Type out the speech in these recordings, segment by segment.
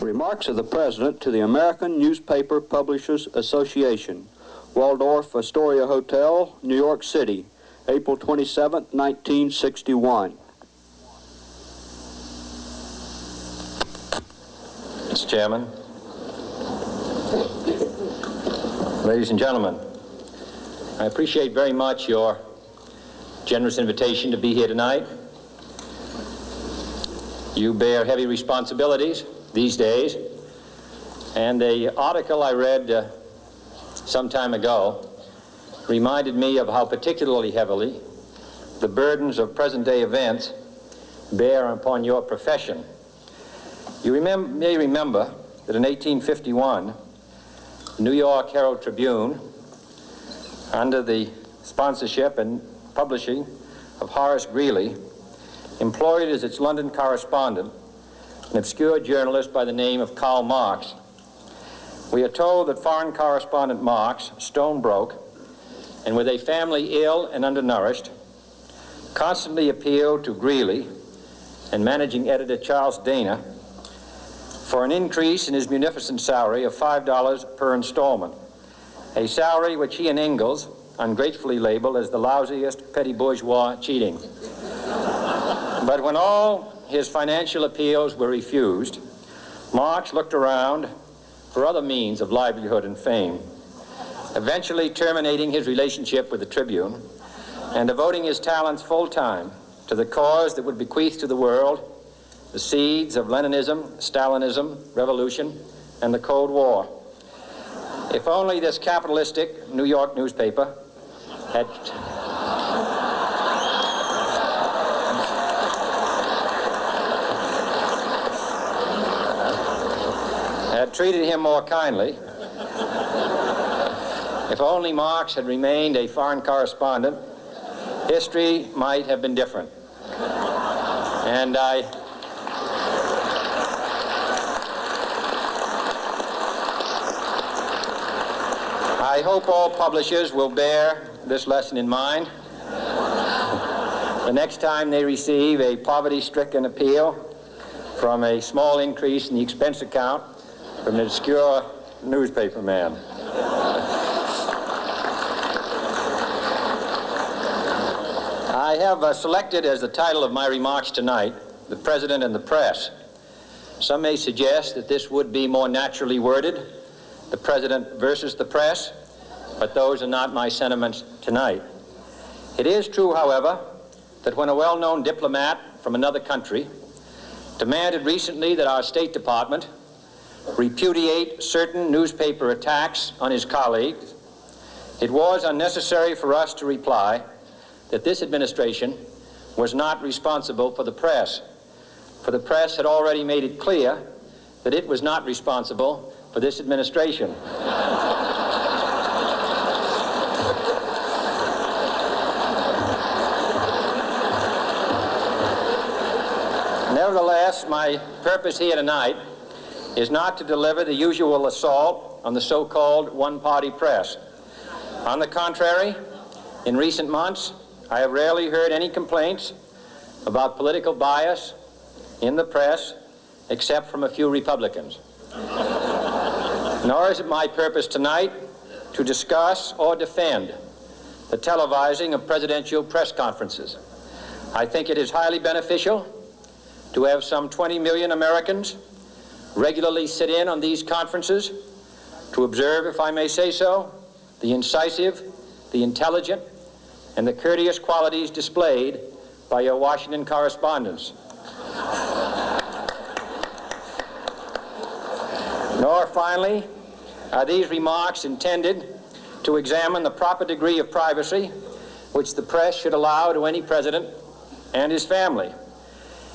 Remarks of the President to the American Newspaper Publishers Association, Waldorf Astoria Hotel, New York City, April 27, 1961. Mr. Chairman, ladies and gentlemen, I appreciate very much your generous invitation to be here tonight. You bear heavy responsibilities these days, and an article I read some time ago reminded me of how particularly heavily the burdens of present-day events bear upon your profession. You may remember that in 1851, the New York Herald Tribune, under the sponsorship and publishing of Horace Greeley, employed as its London correspondent an obscure journalist by the name of Karl Marx. We are told that foreign correspondent Marx, stone broke, and with a family ill and undernourished, constantly appealed to Greeley and managing editor Charles Dana for an increase in his munificent salary of $5 per installment, a salary which he and Engels ungratefully labeled as the lousiest petty bourgeois cheating. But when all his financial appeals were refused, Marx looked around for other means of livelihood and fame, eventually terminating his relationship with the Tribune and devoting his talents full-time to the cause that would bequeath to the world the seeds of Leninism, Stalinism, revolution, and the Cold War. If only this capitalistic New York newspaper had treated him more kindly, if only Marx had remained a foreign correspondent, history might have been different. And I hope all publishers will bear this lesson in mind the next time they receive a poverty-stricken appeal from a small increase in the expense account from an obscure newspaper man. I have selected as the title of my remarks tonight, "The President and the Press." Some may suggest that this would be more naturally worded, "The President versus the Press," but those are not my sentiments tonight. It is true, however, that when a well-known diplomat from another country demanded recently that our State Department repudiate certain newspaper attacks on his colleagues, it was unnecessary for us to reply that this administration was not responsible for the press, for the press had already made it clear that it was not responsible for this administration. Nevertheless, my purpose here tonight is not to deliver the usual assault on the so-called one-party press. On the contrary, in recent months, I have rarely heard any complaints about political bias in the press, except from a few Republicans. Nor is it my purpose tonight to discuss or defend the televising of presidential press conferences. I think it is highly beneficial to have some 20 million Americans regularly sit in on these conferences to observe, if I may say so, the incisive, the intelligent, and the courteous qualities displayed by your Washington correspondents. Nor, finally, are these remarks intended to examine the proper degree of privacy which the press should allow to any president and his family.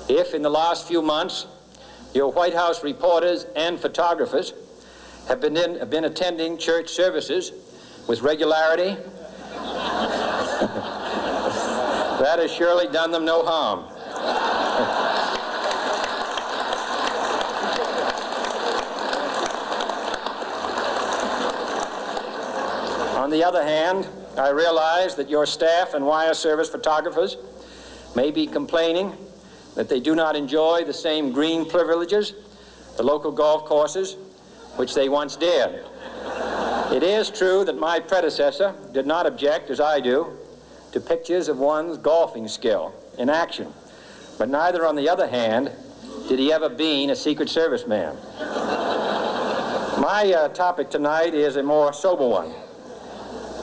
If, in the last few months, your White House reporters and photographers have been attending church services with regularity, that has surely done them no harm. On the other hand, I realize that your staff and wire service photographers may be complaining that they do not enjoy the same green privileges the local golf courses, which they once did. It is true that my predecessor did not object, as I do, to pictures of one's golfing skill in action, but neither, on the other hand, did he ever be a Secret Service man. My topic tonight is a more sober one,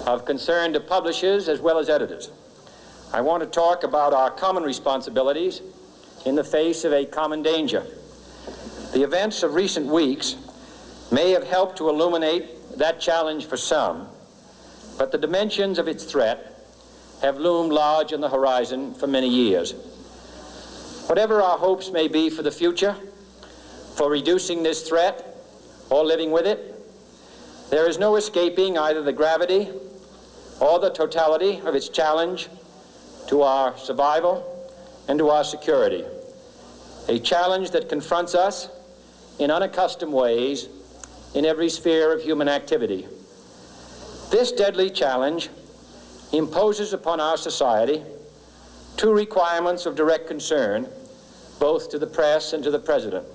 of concern to publishers as well as editors. I want to talk about our common responsibilities in the face of a common danger. The events of recent weeks may have helped to illuminate that challenge for some, but the dimensions of its threat have loomed large on the horizon for many years. Whatever our hopes may be for the future, for reducing this threat or living with it, there is no escaping either the gravity or the totality of its challenge to our survival and to our security. A challenge that confronts us in unaccustomed ways in every sphere of human activity. This deadly challenge imposes upon our society two requirements of direct concern, both to the press and to the President.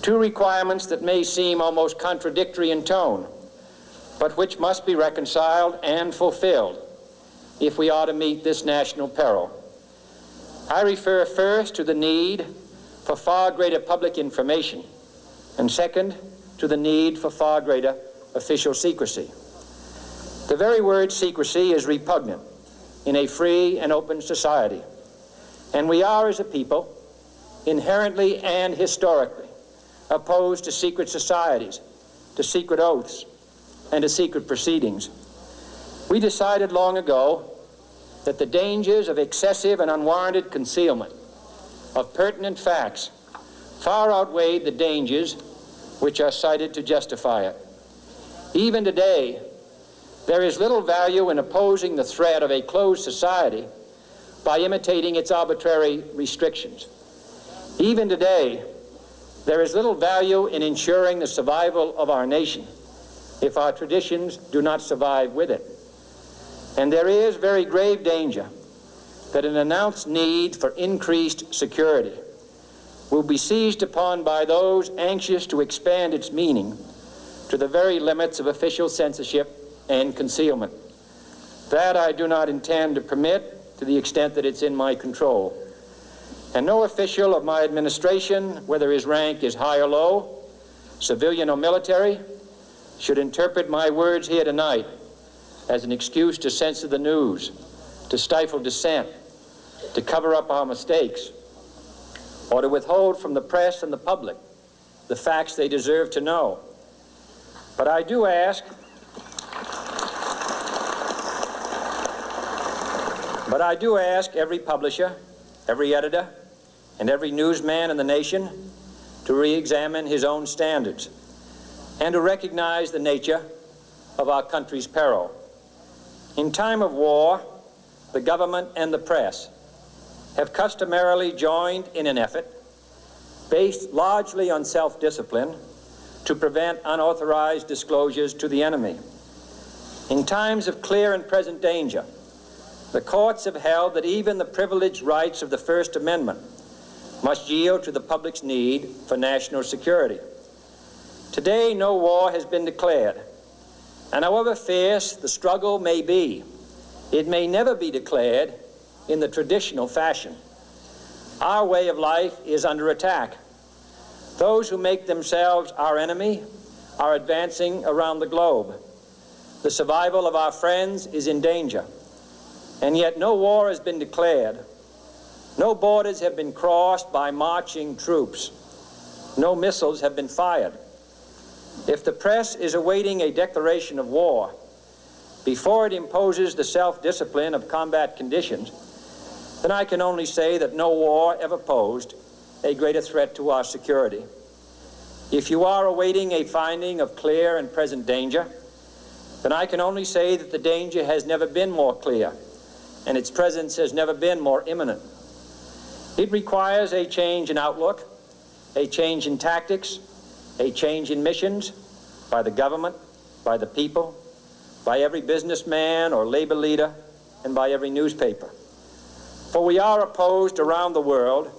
Two requirements that may seem almost contradictory in tone, but which must be reconciled and fulfilled if we are to meet this national peril. I refer first to the need for far greater public information, and second, to the need for far greater official secrecy. The very word secrecy is repugnant in a free and open society, and we are, as a people, inherently and historically opposed to secret societies, to secret oaths, and to secret proceedings. We decided long ago that the dangers of excessive and unwarranted concealment of pertinent facts far outweighed the dangers which are cited to justify it. Even today, there is little value in opposing the threat of a closed society by imitating its arbitrary restrictions. Even today, there is little value in ensuring the survival of our nation if our traditions do not survive with it. And there is very grave danger that an announced need for increased security will be seized upon by those anxious to expand its meaning to the very limits of official censorship and concealment. That I do not intend to permit to the extent that it's in my control. And no official of my administration, whether his rank is high or low, civilian or military, should interpret my words here tonight as an excuse to censor the news, to stifle dissent, to cover up our mistakes, or to withhold from the press and the public the facts they deserve to know. But I do ask every publisher, every editor, and every newsman in the nation to re-examine his own standards and to recognize the nature of our country's peril. In time of war, the government and the press have customarily joined in an effort based largely on self-discipline to prevent unauthorized disclosures to the enemy. In times of clear and present danger, the courts have held that even the privileged rights of the First Amendment must yield to the public's need for national security. Today, no war has been declared, and however fierce the struggle may be, it may never be declared in the traditional fashion. Our way of life is under attack. Those who make themselves our enemy are advancing around the globe. The survival of our friends is in danger, and yet no war has been declared. No borders have been crossed by marching troops. No missiles have been fired. If the press is awaiting a declaration of war before it imposes the self-discipline of combat conditions, then I can only say that no war ever posed a greater threat to our security. If you are awaiting a finding of clear and present danger, then I can only say that the danger has never been more clear, and its presence has never been more imminent. It requires a change in outlook, a change in tactics, a change in missions by the government, by the people, by every businessman or labor leader, and by every newspaper. For we are opposed around the world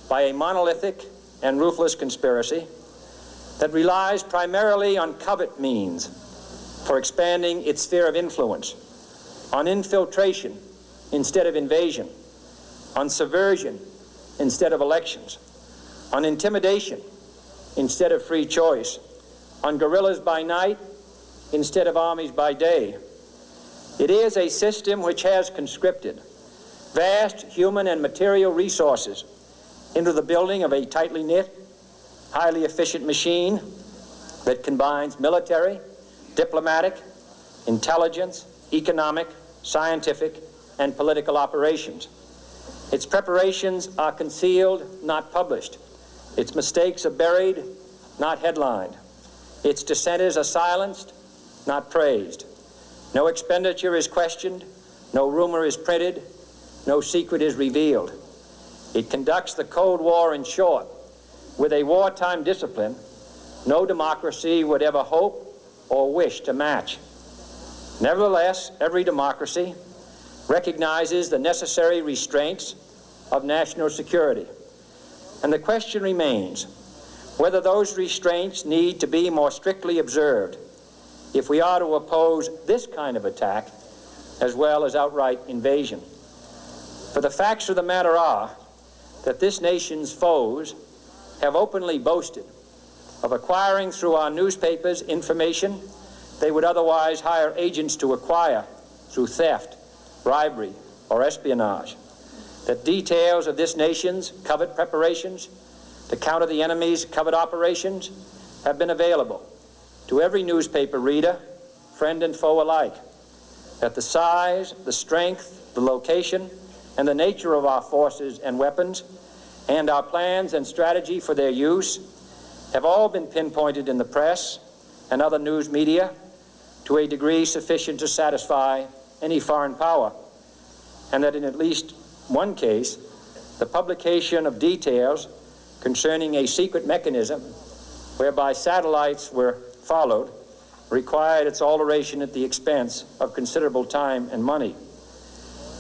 by a monolithic and ruthless conspiracy that relies primarily on covert means for expanding its sphere of influence, on infiltration instead of invasion, on subversion instead of elections, on intimidation instead of free choice, on guerrillas by night instead of armies by day. It is a system which has conscripted vast human and material resources into the building of a tightly knit, highly efficient machine that combines military, diplomatic, intelligence, economic, scientific, and political operations. Its preparations are concealed, not published. Its mistakes are buried, not headlined. Its dissenters are silenced, not praised. No expenditure is questioned, no rumor is printed, no secret is revealed. It conducts the Cold War, in short, with a wartime discipline no democracy would ever hope or wish to match. Nevertheless, every democracy recognizes the necessary restraints of national security. And the question remains whether those restraints need to be more strictly observed if we are to oppose this kind of attack as well as outright invasion. For the facts of the matter are that this nation's foes have openly boasted of acquiring through our newspapers information they would otherwise hire agents to acquire through theft, bribery, or espionage. That details of this nation's covert preparations to counter the enemy's covert operations have been available to every newspaper reader, friend and foe alike. That the size, the strength, the location, and the nature of our forces and weapons, and our plans and strategy for their use have all been pinpointed in the press and other news media to a degree sufficient to satisfy any foreign power, and that in at least one case, the publication of details concerning a secret mechanism whereby satellites were followed required its alteration at the expense of considerable time and money.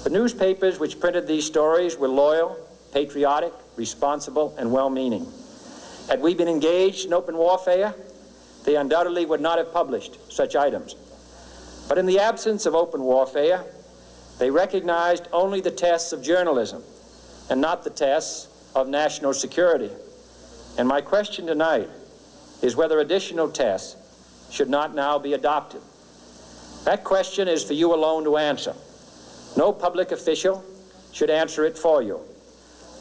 The newspapers which printed these stories were loyal, patriotic, responsible, and well-meaning. Had we been engaged in open warfare, they undoubtedly would not have published such items. But in the absence of open warfare, they recognized only the tests of journalism and not the tests of national security. And my question tonight is whether additional tests should not now be adopted. That question is for you alone to answer. No public official should answer it for you.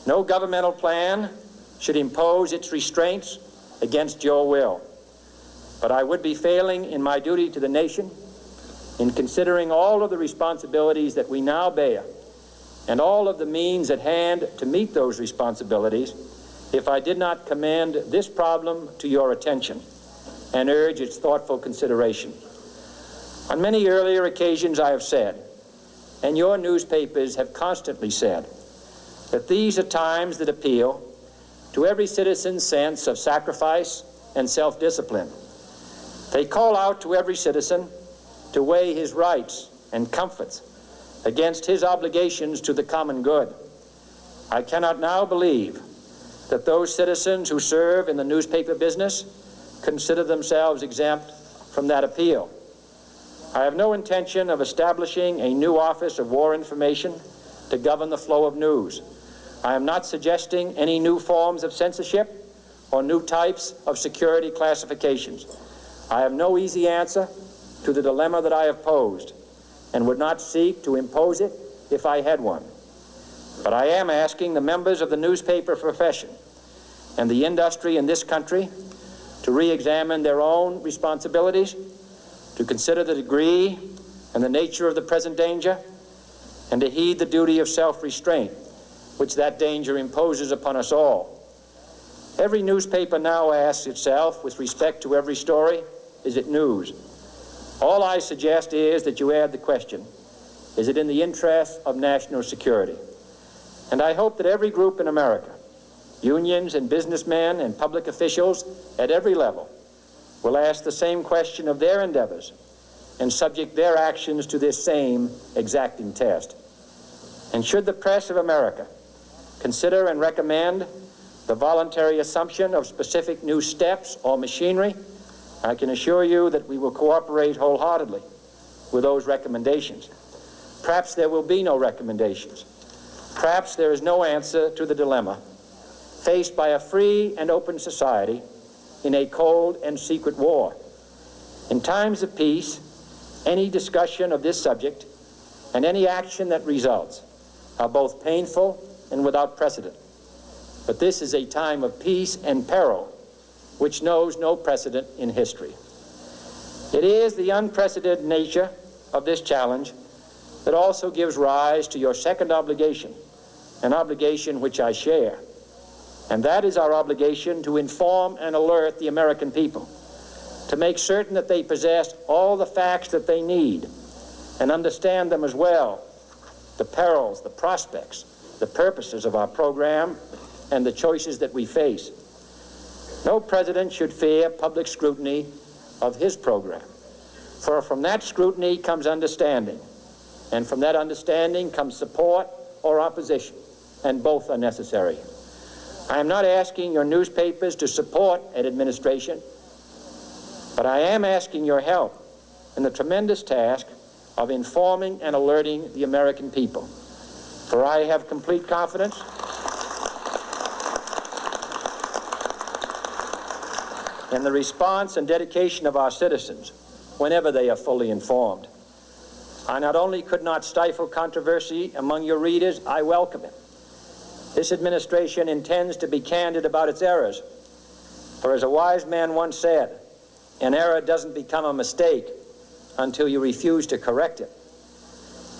No governmental plan should impose its restraints against your will. But I would be failing in my duty to the nation in considering all of the responsibilities that we now bear and all of the means at hand to meet those responsibilities if I did not commend this problem to your attention and urge its thoughtful consideration. On many earlier occasions I have said, and your newspapers have constantly said, that these are times that appeal to every citizen's sense of sacrifice and self-discipline. They call out to every citizen to weigh his rights and comforts against his obligations to the common good. I cannot now believe that those citizens who serve in the newspaper business consider themselves exempt from that appeal. I have no intention of establishing a new Office of War Information to govern the flow of news. I am not suggesting any new forms of censorship or new types of security classifications. I have no easy answer to the dilemma that I have posed and would not seek to impose it if I had one. But I am asking the members of the newspaper profession and the industry in this country to re-examine their own responsibilities, to consider the degree and the nature of the present danger, and to heed the duty of self-restraint which that danger imposes upon us all. Every newspaper now asks itself, with respect to every story, is it news? All I suggest is that you add the question, is it in the interest of national security? And I hope that every group in America, unions and businessmen and public officials at every level, will ask the same question of their endeavors and subject their actions to this same exacting test. And should the press of America consider and recommend the voluntary assumption of specific new steps or machinery, I can assure you that we will cooperate wholeheartedly with those recommendations. Perhaps there will be no recommendations. Perhaps there is no answer to the dilemma faced by a free and open society in a cold and secret war. In times of peace, any discussion of this subject and any action that results are both painful and without precedent. But this is a time of peace and peril which knows no precedent in history. It is the unprecedented nature of this challenge that also gives rise to your second obligation, an obligation which I share, and that is our obligation to inform and alert the American people, to make certain that they possess all the facts that they need and understand them as well, the perils, the prospects, the purposes of our program, and the choices that we face. No president should fear public scrutiny of his program, for from that scrutiny comes understanding, and from that understanding comes support or opposition, and both are necessary. I am not asking your newspapers to support an administration, but I am asking your help in the tremendous task of informing and alerting the American people. For I have complete confidence in the response and dedication of our citizens whenever they are fully informed. I not only could not stifle controversy among your readers, I welcome it. This administration intends to be candid about its errors. For as a wise man once said, an error doesn't become a mistake until you refuse to correct it.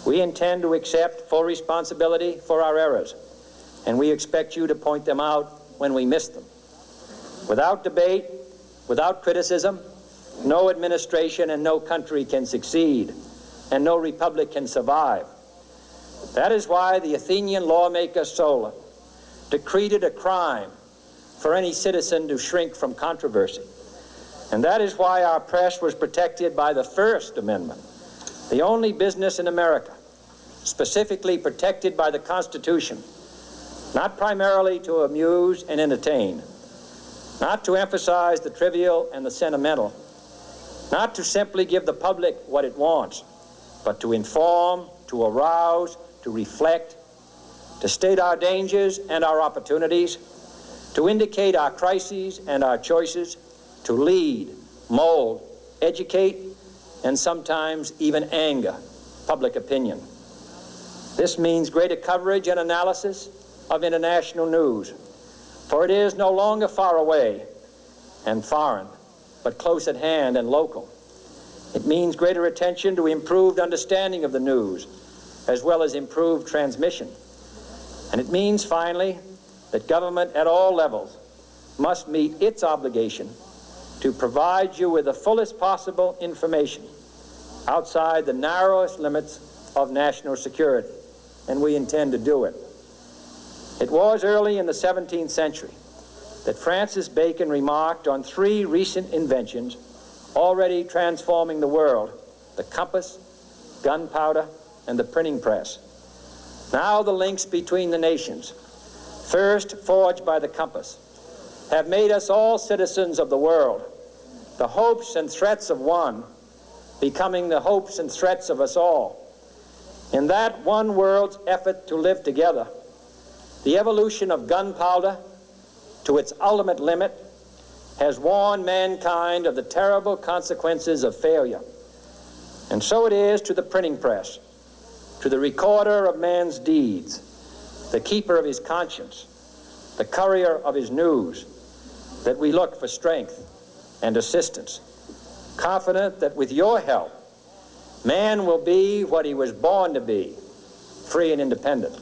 We intend to accept full responsibility for our errors, and we expect you to point them out when we miss them. Without debate, without criticism, no administration and no country can succeed, and no republic can survive. That is why the Athenian lawmaker Solon decreed it a crime for any citizen to shrink from controversy. And that is why our press was protected by the First Amendment, the only business in America specifically protected by the Constitution, not primarily to amuse and entertain, not to emphasize the trivial and the sentimental, not to simply give the public what it wants, but to inform, to arouse, to reflect, to state our dangers and our opportunities, to indicate our crises and our choices, to lead, mold, educate, and sometimes even anger public opinion. This means greater coverage and analysis of international news, for it is no longer far away and foreign, but close at hand and local. It means greater attention to improved understanding of the news, as well as improved transmission. And it means, finally, that government at all levels must meet its obligation to provide you with the fullest possible information outside the narrowest limits of national security, and we intend to do it. It was early in the 17th century that Francis Bacon remarked on three recent inventions already transforming the world: the compass, gunpowder, and the printing press. Now the links between the nations, first forged by the compass, have made us all citizens of the world, the hopes and threats of one becoming the hopes and threats of us all. In that one world's effort to live together, the evolution of gunpowder to its ultimate limit has warned mankind of the terrible consequences of failure. And so it is to the printing press, to the recorder of man's deeds, the keeper of his conscience, the courier of his news, that we look for strength and assistance, confident that with your help, man will be what he was born to be, free and independent.